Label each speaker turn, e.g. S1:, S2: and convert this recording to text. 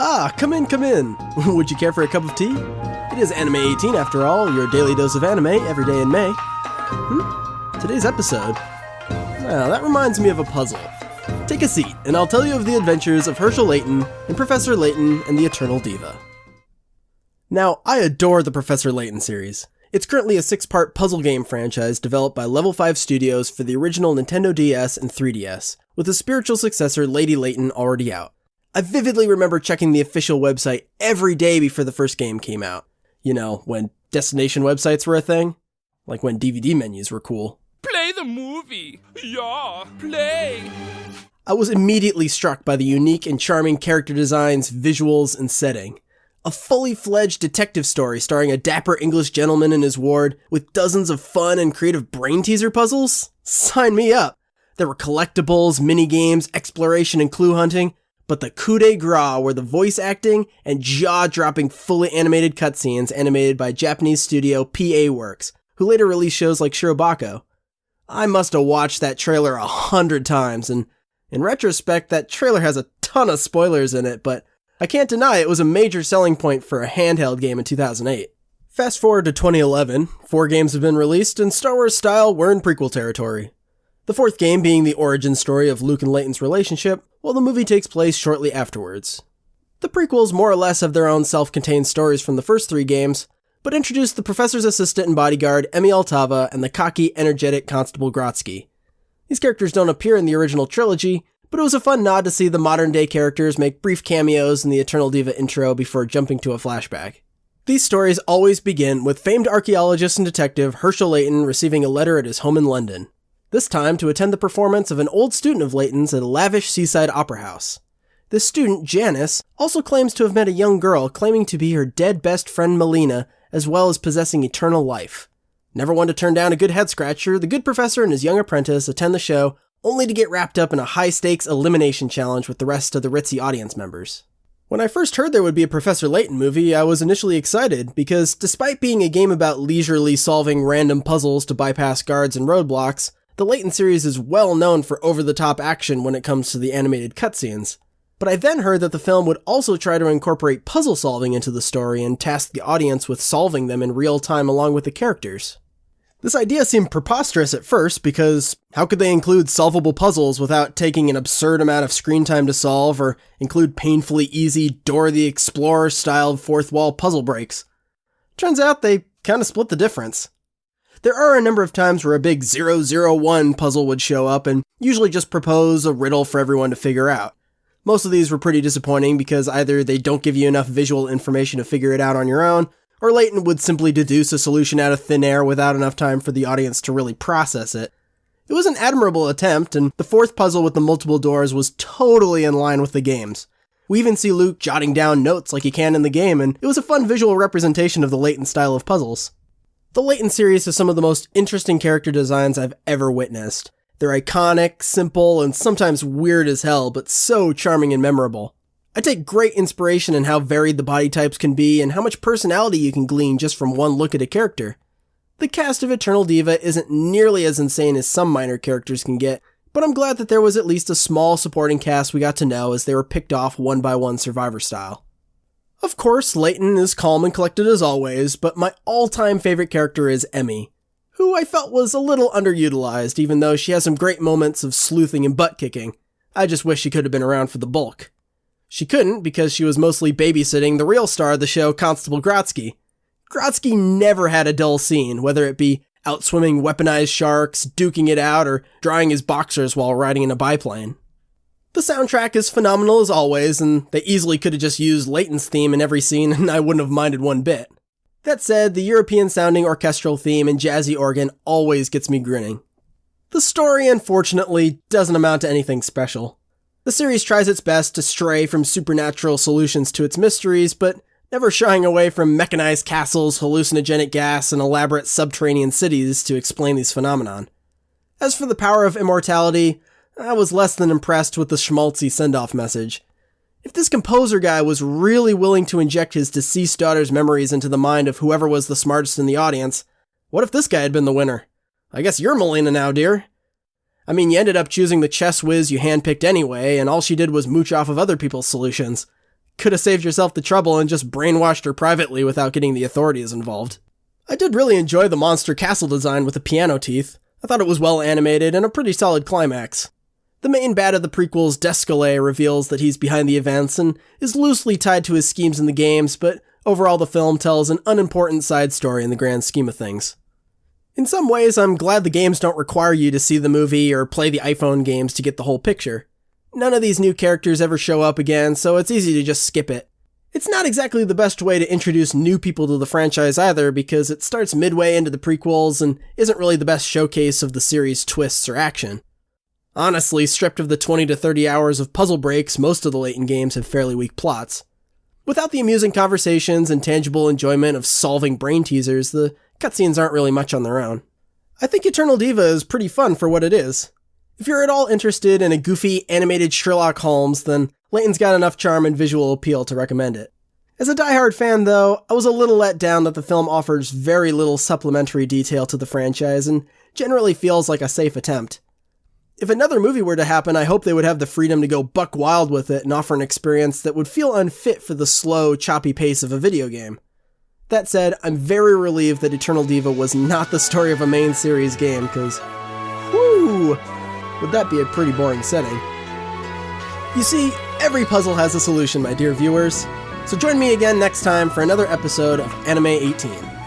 S1: Ah, come in, come in. Would you care for a cup of tea? It is Anime 18 after all, your daily dose of anime every day in May. Today's episode. Well, that reminds me of a puzzle. Take a seat, and I'll tell you of the adventures of Herschel Layton and Professor Layton and the Eternal Diva. Now, I adore the Professor Layton series. It's currently a 6-part puzzle game franchise developed by Level 5 Studios for the original Nintendo DS and 3DS, with the spiritual successor Lady Layton already out. I vividly remember checking the official website every day before the first game came out. You know, when destination websites were a thing? Like when DVD menus were cool.
S2: Play the movie! Yeah, play!
S1: I was immediately struck by the unique and charming character designs, visuals, and setting. A fully fledged detective story starring a dapper English gentleman and his ward, with dozens of fun and creative brain teaser puzzles? Sign me up! There were collectibles, minigames, exploration, and clue hunting, but the coup de grace were the voice acting and jaw-dropping fully animated cutscenes animated by Japanese studio PA Works, who later released shows like Shirobako. I must have watched that trailer 100 times, and in retrospect, that trailer has a ton of spoilers in it, but I can't deny it was a major selling point for a handheld game in 2008. Fast forward to 2011, 4 games have been released, and Star Wars style, we're in prequel territory. The 4th game being the origin story of Luke and Layton's relationship, while the movie takes place shortly afterwards. The prequels more or less have their own self-contained stories from the first 3 games, but introduce the professor's assistant and bodyguard, Emi Altava, and the cocky, energetic Constable Grotsky. These characters don't appear in the original trilogy, but it was a fun nod to see the modern-day characters make brief cameos in the Eternal Diva intro before jumping to a flashback. These stories always begin with famed archaeologist and detective Herschel Layton receiving a letter at his home in London, this time to attend the performance of an old student of Layton's at a lavish seaside opera house. This student, Janice, also claims to have met a young girl claiming to be her dead best friend Melina, as well as possessing eternal life. Never one to turn down a good head-scratcher, the good professor and his young apprentice attend the show, only to get wrapped up in a high-stakes elimination challenge with the rest of the ritzy audience members. When I first heard there would be a Professor Layton movie, I was initially excited, because despite being a game about leisurely solving random puzzles to bypass guards and roadblocks, the Layton series is well known for over-the-top action when it comes to the animated cutscenes. But I then heard that the film would also try to incorporate puzzle solving into the story and task the audience with solving them in real time along with the characters. This idea seemed preposterous at first because how could they include solvable puzzles without taking an absurd amount of screen time to solve or include painfully easy Dora the Explorer-styled fourth-wall puzzle breaks? Turns out they kind of split the difference. There are a number of times where a big 001 puzzle would show up and usually just propose a riddle for everyone to figure out. Most of these were pretty disappointing because either they don't give you enough visual information to figure it out on your own, or Layton would simply deduce a solution out of thin air without enough time for the audience to really process it. It was an admirable attempt, and the 4th puzzle with the multiple doors was totally in line with the games. We even see Luke jotting down notes like he can in the game, and it was a fun visual representation of the Layton style of puzzles. The Layton series has some of the most interesting character designs I've ever witnessed. They're iconic, simple, and sometimes weird as hell, but so charming and memorable. I take great inspiration in how varied the body types can be and how much personality you can glean just from one look at a character. The cast of Eternal Diva isn't nearly as insane as some minor characters can get, but I'm glad that there was at least a small supporting cast we got to know as they were picked off one by one Survivor style. Of course, Layton is calm and collected as always, but my all-time favorite character is Emi, who I felt was a little underutilized even though she has some great moments of sleuthing and butt-kicking. I just wish she could have been around for the bulk. She couldn't because she was mostly babysitting the real star of the show, Constable Grotsky. Grotsky never had a dull scene, whether it be outswimming weaponized sharks, duking it out, or drying his boxers while riding in a biplane. The soundtrack is phenomenal as always, and they easily could have just used Layton's theme in every scene and I wouldn't have minded one bit. That said, the European-sounding orchestral theme and jazzy organ always gets me grinning. The story, unfortunately, doesn't amount to anything special. The series tries its best to stray from supernatural solutions to its mysteries, but never shying away from mechanized castles, hallucinogenic gas, and elaborate subterranean cities to explain these phenomenon. As for the power of immortality, I was less than impressed with the schmaltzy send-off message. If this composer guy was really willing to inject his deceased daughter's memories into the mind of whoever was the smartest in the audience, what if this guy had been the winner? I guess you're Melina now, dear. I mean, you ended up choosing the chess whiz you handpicked anyway, and all she did was mooch off of other people's solutions. could have saved yourself the trouble and just brainwashed her privately without getting the authorities involved. I did really enjoy the monster castle design with the piano teeth. I thought it was well animated and a pretty solid climax. The main bad of the prequels, Descalais, reveals that he's behind the events and is loosely tied to his schemes in the games, but overall the film tells an unimportant side story in the grand scheme of things. In some ways, I'm glad the games don't require you to see the movie or play the iPhone games to get the whole picture. None of these new characters ever show up again, so it's easy to just skip it. It's not exactly the best way to introduce new people to the franchise either, because it starts midway into the prequels and isn't really the best showcase of the series' twists or action. Honestly, stripped of the 20 to 30 hours of puzzle breaks, most of the Layton games have fairly weak plots. Without the amusing conversations and tangible enjoyment of solving brain teasers, the cutscenes aren't really much on their own. I think Eternal Diva is pretty fun for what it is. If you're at all interested in a goofy, animated Sherlock Holmes, then Layton's got enough charm and visual appeal to recommend it. As a diehard fan, though, I was a little let down that the film offers very little supplementary detail to the franchise and generally feels like a safe attempt. If another movie were to happen, I hope they would have the freedom to go buck wild with it and offer an experience that would feel unfit for the slow, choppy pace of a video game. That said, I'm very relieved that Eternal Diva was not the story of a main series game, because, whew, would that be a pretty boring setting. You see, every puzzle has a solution, my dear viewers, so join me again next time for another episode of Anime 18.